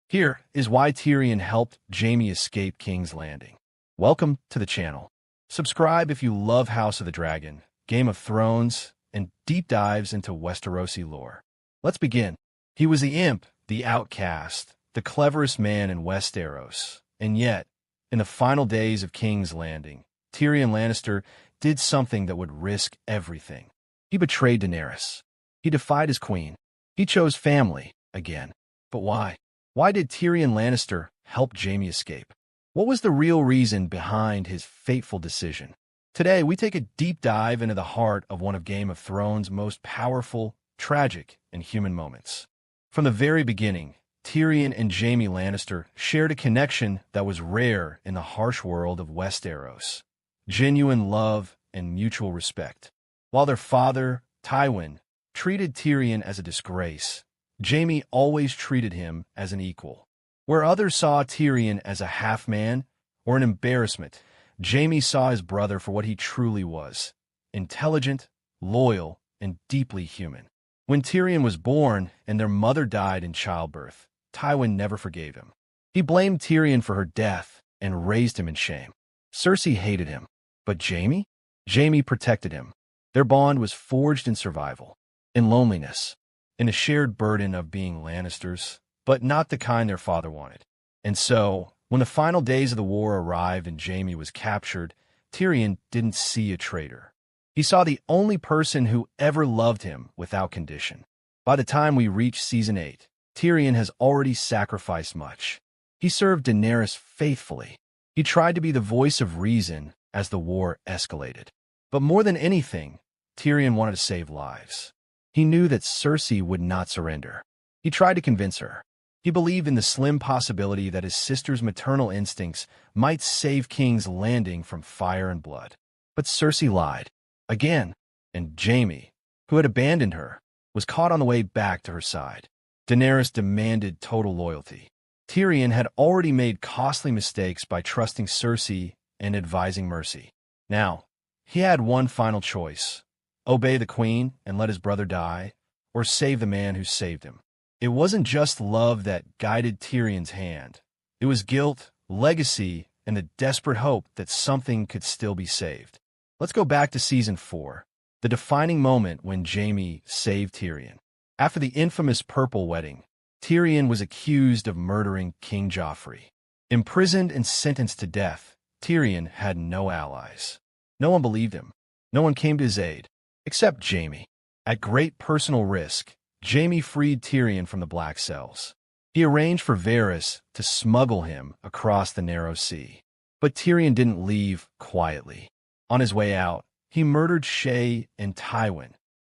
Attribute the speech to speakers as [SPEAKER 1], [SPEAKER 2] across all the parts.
[SPEAKER 1] Here is why Tyrion helped Jaime escape King's Landing. Welcome to the channel. Subscribe if you love House of the Dragon, Game of Thrones, and deep dives into Westerosi lore. Let's begin. He was the imp, the outcast, the cleverest man in Westeros, and yet, in the final days of King's Landing, Tyrion Lannister did something that would risk everything. He betrayed Daenerys. He defied his queen. He chose family again. But why? Why did Tyrion Lannister help Jaime escape? What was the real reason behind his fateful decision? Today, we take a deep dive into the heart of one of Game of Thrones' most powerful, tragic, and human moments. From the very beginning, Tyrion and Jaime Lannister shared a connection that was rare in the harsh world of Westeros. Genuine love and mutual respect. While their father, Tywin, treated Tyrion as a disgrace, Jaime always treated him as an equal. Where others saw Tyrion as a half-man or an embarrassment, Jaime saw his brother for what he truly was: intelligent, loyal, and deeply human. When Tyrion was born and their mother died in childbirth, Tywin never forgave him. He blamed Tyrion for her death and raised him in shame. Cersei hated him, but Jaime? Jaime protected him. Their bond was forged in survival, in loneliness, in a shared burden of being Lannisters, but not the kind their father wanted. And so, when the final days of the war arrived and Jaime was captured, Tyrion didn't see a traitor. He saw the only person who ever loved him without condition. By the time we reach Season 8, Tyrion has already sacrificed much. He served Daenerys faithfully. He tried to be the voice of reason as the war escalated. But more than anything, Tyrion wanted to save lives. He knew that Cersei would not surrender. He tried to convince her. He believed in the slim possibility that his sister's maternal instincts might save King's Landing from fire and blood. But Cersei lied. Again. And Jaime, who had abandoned her, was caught on the way back to her side. Daenerys demanded total loyalty. Tyrion had already made costly mistakes by trusting Cersei and advising mercy. Now, he had one final choice: obey the queen and let his brother die, or save the man who saved him. It wasn't just love that guided Tyrion's hand. It was guilt, legacy, and the desperate hope that something could still be saved. Let's go back to Season 4, the defining moment when Jaime saved Tyrion. After the infamous Purple Wedding, Tyrion was accused of murdering King Joffrey. Imprisoned and sentenced to death, Tyrion had no allies. No one believed him. No one came to his aid, except Jaime. At great personal risk, Jaime freed Tyrion from the Black Cells. He arranged for Varys to smuggle him across the Narrow Sea. But Tyrion didn't leave quietly. On his way out, he murdered Shae and Tywin,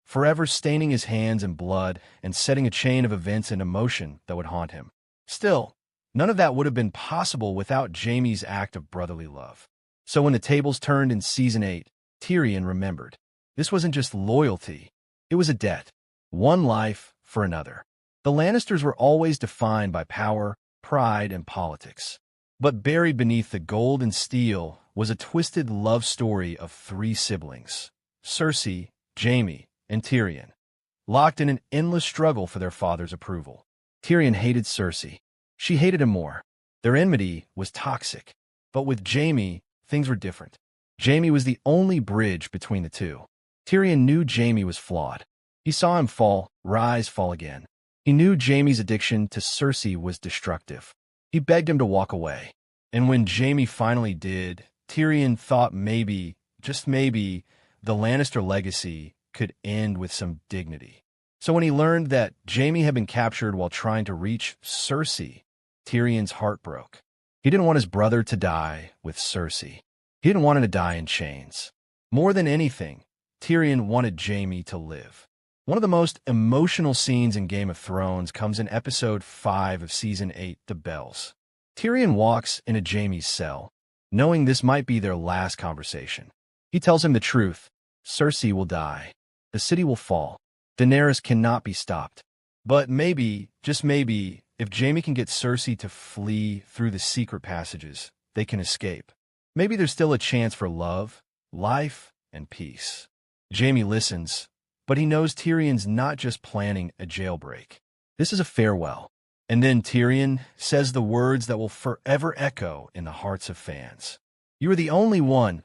[SPEAKER 1] forever staining his hands in blood and setting a chain of events and emotion that would haunt him. Still, none of that would have been possible without Jaime's act of brotherly love. So when the tables turned in Season 8, Tyrion remembered. This wasn't just loyalty. It was a debt. One life for another. The Lannisters were always defined by power, pride, and politics. But buried beneath the gold and steel was a twisted love story of three siblings: Cersei, Jaime, and Tyrion, locked in an endless struggle for their father's approval. Tyrion hated Cersei. She hated him more. Their enmity was toxic. But with Jaime, things were different. Jaime was the only bridge between the two. Tyrion knew Jaime was flawed. He saw him fall, rise, fall again. He knew Jaime's addiction to Cersei was destructive. He begged him to walk away. And when Jaime finally did, Tyrion thought maybe, just maybe, the Lannister legacy could end with some dignity. So when he learned that Jaime had been captured while trying to reach Cersei, Tyrion's heart broke. He didn't want his brother to die with Cersei. He didn't want him to die in chains. More than anything, Tyrion wanted Jaime to live. One of the most emotional scenes in Game of Thrones comes in Episode 5 of Season 8, The Bells. Tyrion walks into Jaime's cell, knowing this might be their last conversation. He tells him the truth. Cersei will die. The city will fall. Daenerys cannot be stopped. But maybe, just maybe, if Jaime can get Cersei to flee through the secret passages, they can escape. Maybe there's still a chance for love, life, and peace. Jaime listens, but he knows Tyrion's not just planning a jailbreak. This is a farewell. And then Tyrion says the words that will forever echo in the hearts of fans. "You are the only one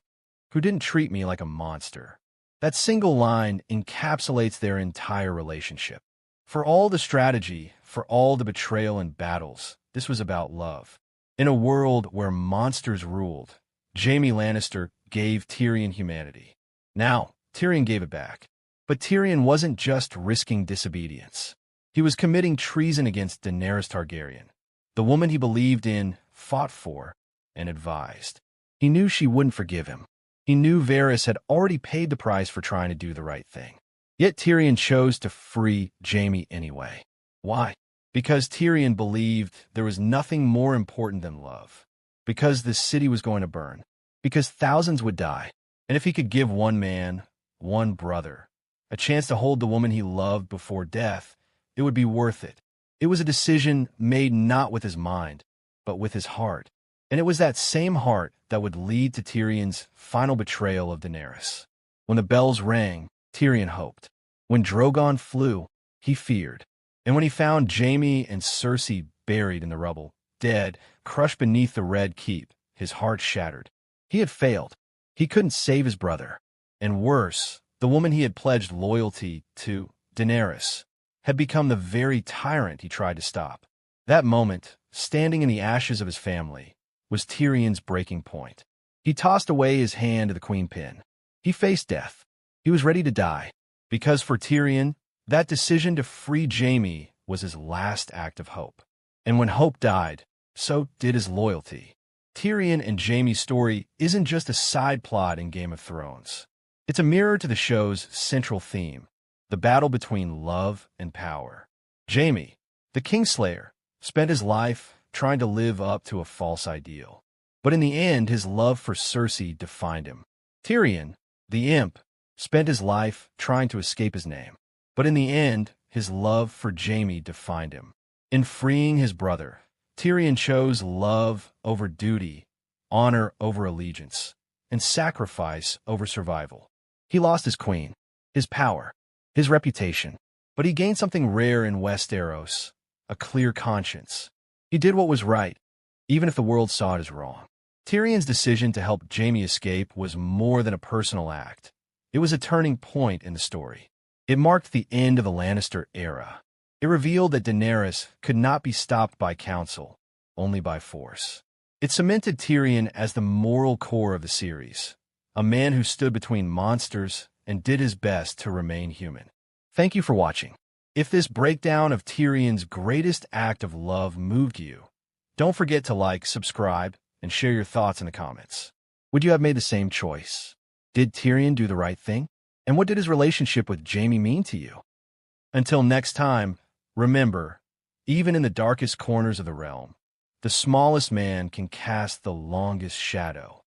[SPEAKER 1] who didn't treat me like a monster." That single line encapsulates their entire relationship. For all the strategy, for all the betrayal and battles, this was about love. In a world where monsters ruled, Jaime Lannister gave Tyrion humanity. Now, Tyrion gave it back. But Tyrion wasn't just risking disobedience. He was committing treason against Daenerys Targaryen, the woman he believed in, fought for, and advised. He knew she wouldn't forgive him. He knew Varys had already paid the price for trying to do the right thing. Yet Tyrion chose to free Jaime anyway. Why? Because Tyrion believed there was nothing more important than love. Because the city was going to burn. Because thousands would die. And if he could give one man, one brother, a chance to hold the woman he loved before death, it would be worth it. It was a decision made not with his mind, but with his heart. And it was that same heart that would lead to Tyrion's final betrayal of Daenerys. When the bells rang, Tyrion hoped. When Drogon flew, he feared. And when he found Jaime and Cersei buried in the rubble, dead, crushed beneath the Red Keep, his heart shattered. He had failed. He couldn't save his brother. And worse, the woman he had pledged loyalty to, Daenerys, had become the very tyrant he tried to stop. That moment, standing in the ashes of his family, was Tyrion's breaking point. He tossed away his hand to the queen pin. He faced death. He was ready to die. Because for Tyrion, that decision to free Jaime was his last act of hope. And when hope died, so did his loyalty. Tyrion and Jaime's story isn't just a side plot in Game of Thrones. It's a mirror to the show's central theme, the battle between love and power. Jaime, the Kingslayer, spent his life trying to live up to a false ideal. But in the end, his love for Cersei defined him. Tyrion, the imp, spent his life trying to escape his name. But in the end, his love for Jaime defined him. In freeing his brother, Tyrion chose love over duty, honor over allegiance, and sacrifice over survival. He lost his queen, his power, his reputation, but he gained something rare in Westeros, a clear conscience. He did what was right, even if the world saw it as wrong. Tyrion's decision to help Jaime escape was more than a personal act. It was a turning point in the story. It marked the end of the Lannister era. It revealed that Daenerys could not be stopped by counsel, only by force. It cemented Tyrion as the moral core of the series, a man who stood between monsters and did his best to remain human. Thank you for watching. If this breakdown of Tyrion's greatest act of love moved you, don't forget to like, subscribe, and share your thoughts in the comments. Would you have made the same choice? Did Tyrion do the right thing? And what did his relationship with Jaime mean to you? Until next time, remember, even in the darkest corners of the realm, the smallest man can cast the longest shadow.